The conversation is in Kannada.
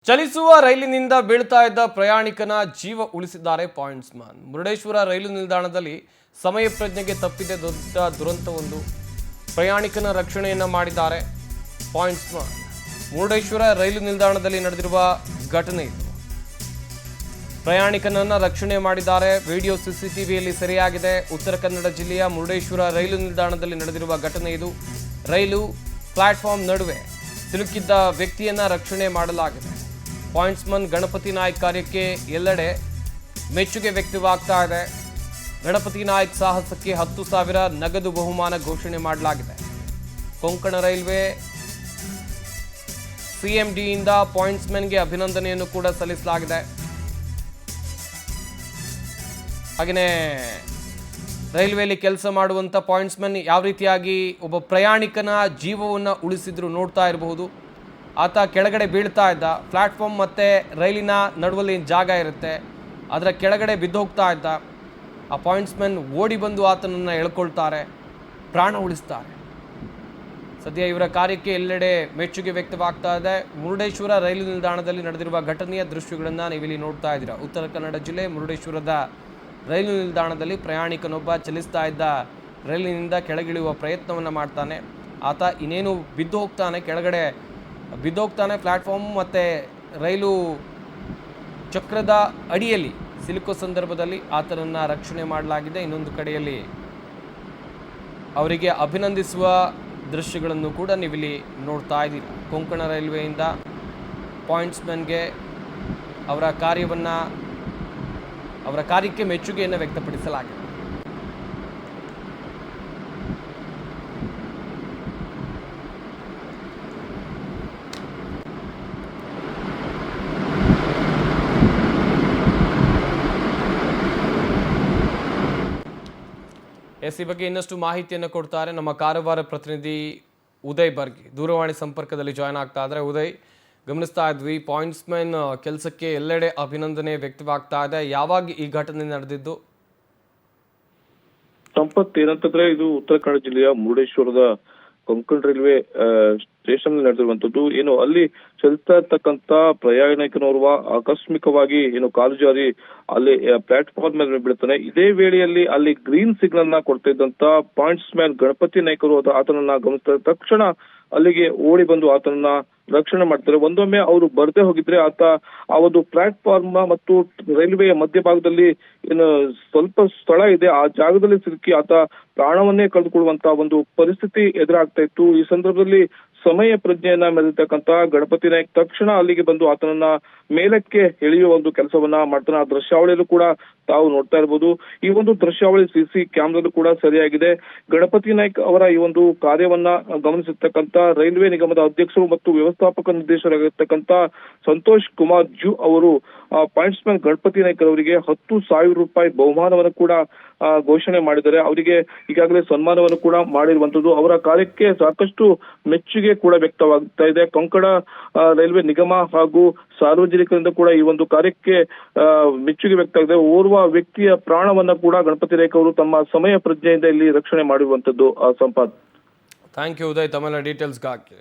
ಚಲಿಸುವ ರೈಲಿನಿಂದ ಬೀಳ್ತಾ ಇದ್ದ ಪ್ರಯಾಣಿಕನ ಜೀವ ಉಳಿಸಿದ್ದಾರೆ ಪಾಯಿಂಟ್ಸ್ ಮ್ಯಾನ್. ಮುರುಡೇಶ್ವರ ರೈಲು ನಿಲ್ದಾಣದಲ್ಲಿ ಸಮಯ ಪ್ರಜ್ಞೆಗೆ ತಪ್ಪಿದೆ ದೊಡ್ಡ ದುರಂತವೊಂದು. ಪ್ರಯಾಣಿಕನ ರಕ್ಷಣೆಯನ್ನ ಮಾಡಿದ್ದಾರೆ ಪಾಯಿಂಟ್ಸ್ ಮ್ಯಾನ್. ಮುರುಡೇಶ್ವರ ರೈಲು ನಿಲ್ದಾಣದಲ್ಲಿ ನಡೆದಿರುವ ಘಟನೆ ಇದು. ಪ್ರಯಾಣಿಕನನ್ನ ರಕ್ಷಣೆ ಮಾಡಿದ್ದಾರೆ. ವಿಡಿಯೋ ಸಿಸಿಟಿವಿಯಲ್ಲಿ ಸೆರೆಯಾಗಿದೆ. ಉತ್ತರ ಕನ್ನಡ ಜಿಲ್ಲೆಯ ಮುರುಡೇಶ್ವರ ರೈಲು ನಿಲ್ದಾಣದಲ್ಲಿ ನಡೆದಿರುವ ಘಟನೆ ಇದು. ರೈಲು ಪ್ಲಾಟ್ಫಾರ್ಮ್ ನಡುವೆ ಸಿಲುಕಿದ್ದ ವ್ಯಕ್ತಿಯನ್ನ ರಕ್ಷಣೆ ಮಾಡಲಾಗಿದೆ. ಪಾಯಿಂಟ್ಸ್ಮನ್ ಗಣಪತಿ ನಾಯ್ಕ್ ಕಾರ್ಯಕ್ಕೆ ಎಲ್ಲೆಡೆ ಮೆಚ್ಚುಗೆ ವ್ಯಕ್ತವಾಗ್ತಾ ಇದೆ. ಗಣಪತಿ ನಾಯ್ಕ್ ಸಾಹಸಕ್ಕೆ 10,000 ನಗದು ಬಹುಮಾನ ಘೋಷಣೆ ಮಾಡಲಾಗಿದೆ. ಕೊಂಕಣ ರೈಲ್ವೆ ಸಿಎಂಡಿಯಿಂದ ಪಾಯಿಂಟ್ಸ್ಮನ್ಗೆ ಅಭಿನಂದನೆಯನ್ನು ಕೂಡ ಸಲ್ಲಿಸಲಾಗಿದೆ. ಹಾಗೆಯೇ ರೈಲ್ವೆಯಲ್ಲಿ ಕೆಲಸ ಮಾಡುವಂಥ ಪಾಯಿಂಟ್ಸ್ಮನ್ ಯಾವ ರೀತಿಯಾಗಿ ಒಬ್ಬ ಪ್ರಯಾಣಿಕನ ಜೀವವನ್ನು ಉಳಿಸಿದ್ರು ನೋಡ್ತಾ ಇರಬಹುದು. ಆತ ಕೆಳಗಡೆ ಬೀಳ್ತಾ ಇದ್ದ. ಪ್ಲಾಟ್ಫಾರ್ಮ್ ಮತ್ತು ರೈಲಿನ ನಡುವಲ್ಲಿ ಜಾಗ ಇರುತ್ತೆ, ಅದರ ಕೆಳಗಡೆ ಬಿದ್ದು ಹೋಗ್ತಾ ಇದ್ದ. ಆ ಪಾಯಿಂಟ್ಸ್ಮನ್ ಓಡಿ ಬಂದು ಆತನನ್ನು ಎಳ್ಕೊಳ್ತಾರೆ, ಪ್ರಾಣ ಉಳಿಸ್ತಾರೆ. ಸದ್ಯ ಇವರ ಕಾರ್ಯಕ್ಕೆ ಎಲ್ಲೆಡೆ ಮೆಚ್ಚುಗೆ ವ್ಯಕ್ತವಾಗ್ತಾ ಇದೆ. ಮುರುಡೇಶ್ವರ ರೈಲು ನಿಲ್ದಾಣದಲ್ಲಿ ನಡೆದಿರುವ ಘಟನೆಯ ದೃಶ್ಯಗಳನ್ನು ನೀವಿಲ್ಲಿ ನೋಡ್ತಾ ಇದ್ದೀರಾ. ಉತ್ತರ ಕನ್ನಡ ಜಿಲ್ಲೆ ಮುರುಡೇಶ್ವರದ ರೈಲು ನಿಲ್ದಾಣದಲ್ಲಿ ಪ್ರಯಾಣಿಕನೊಬ್ಬ ಚಲಿಸ್ತಾ ಇದ್ದ ರೈಲಿನಿಂದ ಕೆಳಗಿಳಿಯುವ ಪ್ರಯತ್ನವನ್ನು ಮಾಡ್ತಾನೆ. ಆತ ಇನ್ನೇನು ಬಿದ್ದು ಹೋಗ್ತಾನೆ, ಕೆಳಗಡೆ ಬಿದ್ದೋಗ್ತಾನೆ. ಪ್ಲ್ಯಾಟ್ಫಾರ್ಮ್ ಮತ್ತು ರೈಲು ಚಕ್ರದ ಅಡಿಯಲ್ಲಿ ಸಿಲುಕೋ ಸಂದರ್ಭದಲ್ಲಿ ಆತನನ್ನು ರಕ್ಷಣೆ ಮಾಡಲಾಗಿದೆ. ಇನ್ನೊಂದು ಕಡೆಯಲ್ಲಿ ಅವರಿಗೆ ಅಭಿನಂದಿಸುವ ದೃಶ್ಯಗಳನ್ನು ಕೂಡ ನೀವಿಲ್ಲಿ ನೋಡ್ತಾ ಇದ್ದೀರಿ. ಕೊಂಕಣ ರೈಲ್ವೆಯಿಂದ ಪಾಯಿಂಟ್ಸ್ಮನ್ಗೆ ಅವರ ಕಾರ್ಯಕ್ಕೆ ಮೆಚ್ಚುಗೆಯನ್ನು ವ್ಯಕ್ತಪಡಿಸಲಾಗಿದೆ. ಈ ಬಗ್ಗೆ ಇನ್ನಷ್ಟು ಮಾಹಿತಿಯನ್ನು ಕೊಡ್ತಾರೆ ನಮ್ಮ ಕಾರವಾರ ಪ್ರತಿನಿಧಿ ಉದಯ್ ಬರ್ಗಿ. ದೂರವಾಣಿ ಸಂಪರ್ಕದಲ್ಲಿ ಜಾಯ್ನ್ ಆಗ್ತಾ ಇದ್ದಾರೆ. ಉದಯ್, ಗಮನಿಸ್ತಾ ಇದ್ವಿ ಪಾಯಿಂಟ್ಸ್ಮನ್ ಕೆಲಸಕ್ಕೆ ಎಲ್ಲೆಡೆ ಅಭಿನಂದನೆ ವ್ಯಕ್ತವಾಗ್ತಾ ಇದೆ. ಯಾವಾಗ ಈ ಘಟನೆ ನಡೆದಿದ್ದು? ಸಂಪತ್, ಏನಂತಂದ್ರೆ ಇದು ಉತ್ತರ ಕನ್ನಡ ಜಿಲ್ಲೆಯ ಮುರುಡೇಶ್ವರದ ಕೊಂಕಣ ರೈಲ್ವೆ ಸ್ಟೇಷನ್ ನಡೆದಿರುವಂತದ್ದು. ಏನು ಅಲ್ಲಿ ಚಲಿಸ್ತಾ ಇರ್ತಕ್ಕಂತ ಪ್ರಯಾಣಿಕನೋರ್ವ ಆಕಸ್ಮಿಕವಾಗಿ ಕಾಲು ಜಾರಿ ಅಲ್ಲಿ ಪ್ಲಾಟ್ಫಾರ್ಮ್ ಮೇಲೆ ಬೀಳ್ತಾನೆ. ಇದೇ ವೇಳೆಯಲ್ಲಿ ಅಲ್ಲಿ ಗ್ರೀನ್ ಸಿಗ್ನಲ್ ನ ಕೊಡ್ತಾ ಇದ್ದಂತ ಪಾಯಿಂಟ್ಸ್ ಮ್ಯಾನ್ ಗಣಪತಿ ನಾಯ್ಕರು ಆತನನ್ನ ಗಮನಿಸಿದ ತಕ್ಷಣ ಅಲ್ಲಿಗೆ ಓಡಿ ಬಂದು ಆತನನ್ನ ರಕ್ಷಣೆ ಮಾಡ್ತಾರೆ. ಒಂದೊಮ್ಮೆ ಅವರು ಬರ್ದೇ ಹೋಗಿದ್ರೆ ಆತ ಆ ಒಂದು ಪ್ಲಾಟ್ಫಾರ್ಮ್ ಮತ್ತು ರೈಲ್ವೆಯ ಮಧ್ಯಭಾಗದಲ್ಲಿ ಏನು ಸ್ವಲ್ಪ ಸ್ಥಳ ಇದೆ, ಆ ಜಾಗದಲ್ಲಿ ಸಿಲುಕಿ ಆತ ಪ್ರಾಣವನ್ನೇ ಕಳೆದುಕೊಳ್ಳುವಂತ ಒಂದು ಪರಿಸ್ಥಿತಿ ಎದುರಾಗ್ತಾ ಇತ್ತು. ಈ ಸಂದರ್ಭದಲ್ಲಿ ಸಮಯ ಪ್ರಜ್ಞೆಯನ್ನ ಮೆರೆದಿರ್ತಕ್ಕಂತ ಗಣಪತಿ ನಾಯ್ಕ್ ತಕ್ಷಣ ಅಲ್ಲಿಗೆ ಬಂದು ಆತನನ್ನ ಮೇಲಕ್ಕೆ ಎಳೆಯುವ ಒಂದು ಕೆಲಸವನ್ನ ಮಾಡ್ತಾನೆ. ಆ ದೃಶ್ಯಾವಳಿಯಲ್ಲೂ ಕೂಡ ತಾವು ನೋಡ್ತಾ ಇರಬಹುದು. ಈ ಒಂದು ದೃಶ್ಯಾವಳಿ ಸಿಸಿ ಕ್ಯಾಮ್ರಾದಲ್ಲೂ ಕೂಡ ಸರಿಯಾಗಿದೆ. ಗಣಪತಿ ನಾಯ್ಕ್ ಅವರ ಈ ಒಂದು ಕಾರ್ಯವನ್ನ ಗಮನಿಸಿರ್ತಕ್ಕಂತ ರೈಲ್ವೆ ನಿಗಮದ ಅಧ್ಯಕ್ಷರು ಮತ್ತು ವ್ಯವಸ್ಥಾಪಕ ನಿರ್ದೇಶಕರಾಗಿರ್ತಕ್ಕಂತ ಸಂತೋಷ್ ಕುಮಾರ್ ಜು ಅವರು ಪಾಯಿಂಟ್ಸ್ಮನ್ ಗಣಪತಿ ನಾಯ್ಕ್ ಅವರಿಗೆ 10,000 ರೂಪಾಯಿ ಬಹುಮಾನವನ್ನು ಕೂಡ ಘೋಷಣೆ ಮಾಡಿದ್ದಾರೆ. ಅವರಿಗೆ ಈಗಾಗಲೇ ಸನ್ಮಾನವನ್ನು ಕೂಡ ಮಾಡಿರುವಂತದ್ದು. ಅವರ ಕಾರ್ಯಕ್ಕೆ ಸಾಕಷ್ಟು ಮೆಚ್ಚುಗೆ ಕೂಡ ವ್ಯಕ್ತವಾಗ್ತಾ ಇದೆ. ಕೊಂಕಣ ರೈಲ್ವೆ ನಿಗಮ ಹಾಗೂ ಸಾರ್ವಜನಿಕರಿಂದ ಕೂಡ ಈ ಒಂದು ಕಾರ್ಯಕ್ಕೆ ಮೆಚ್ಚುಗೆ ವ್ಯಕ್ತವಾಗಿದೆ. ಓರ್ವ ವ್ಯಕ್ತಿಯ ಪ್ರಾಣವನ್ನ ಕೂಡ ಗಣಪತಿ ನಾಯ್ಕ್ ಅವರು ತಮ್ಮ ಸಮಯ ಪ್ರಜ್ಞೆಯಿಂದ ಇಲ್ಲಿ ರಕ್ಷಣೆ ಮಾಡಿರುವಂತದ್ದು. ಸಂಪಾದ್, ಥ್ಯಾಂಕ್ ಯು ಉದಯ್, ತಮ್ಮೆಲ್ಲ ಡೀಟೇಲ್ಸ್ಗಾಗಿ.